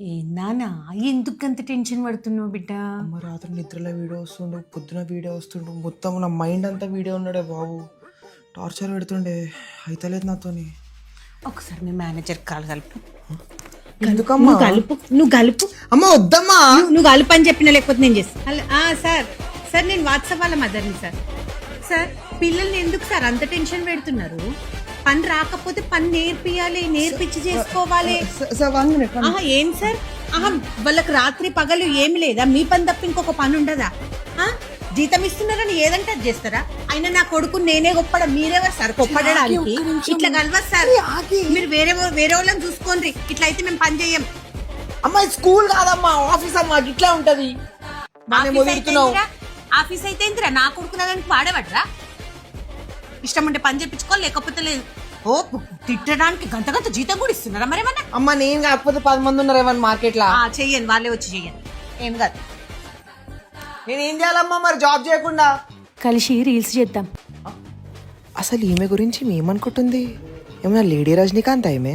ఏ నానా ఎందుకు అంత టెన్షన్ పడుతున్నావు బిడ్డ? అమ్మ రాత్రి నిద్రలో వీడియో వస్తుండు, పొద్దున వీడియో వస్తుండు, మొత్తం నా మైండ్ అంతా వీడియో ఉన్నాడే బాబు. టార్చర్ పెడుతుండే, అయితలేదు నాతోని. ఒకసారి మీ మేనేజర్ కాల్ కలుపు. ఎందుకమ్మా? నువ్వు కలుపు. అమ్మ వద్దమ్మా. నువ్వు కలుపు అని చెప్పిన, లేకపోతే నేను చేస్తాను. సార్ సార్ నేను వాట్సాప్ వాళ్ళ మదర్ని సార్. సార్ పిల్లల్ని ఎందుకు సార్ అంత టెన్షన్ పెడుతున్నారు? పని రాకపోతే పని నేర్పియాలి, నేర్పించి చేసుకోవాలి. ఏం సార్? వాళ్ళకి రాత్రి పగలు ఏమి లేదా? మీ పని తప్ప ఇంకొక పని ఉండదా? జీతం ఇస్తున్నారని ఏదంటే అది చేస్తారా? అయినా నా కొడుకు నేనే గొప్పడా, మీరెవరు సార్ గొప్పడడానికి? ఇట్లా కలవదు సార్. మీరు వేరే వాళ్ళని చూసుకోండి. ఇట్లా అయితే మేము పని చెయ్యం. అమ్మా స్కూల్ కాదమ్మా, ఆఫీస్ అమ్మా. ఇట్లా ఉంటది. ఆఫీస్ అయితే ఏంటిరా? నా కొడుకున్నానికి వాడేవాడరా? ఇష్టం ఉంటే పని చేయించుకో, లేకపోతే లేదు. ఓ తిట్టడానికి గంట గంట జీతం కూడా ఇస్తున్నారా మరేమన్నా? అమ్మ నేను కాకపోతే 10 మంది ఉన్నారు ఏమన్నా మార్కెట్ లా. చెయ్యండి, వాళ్ళే వచ్చి చెయ్యండి, ఏం కాదు. నేనేం చేయాలమ్మా మరి జాబ్ చేయకుండా? కలిసి రీల్స్ చేద్దాం. అసలు ఈమె గురించి ఏమనుకుంటుంది? ఏమన్నా లేడీ రజనీకాంత్ ఈమె?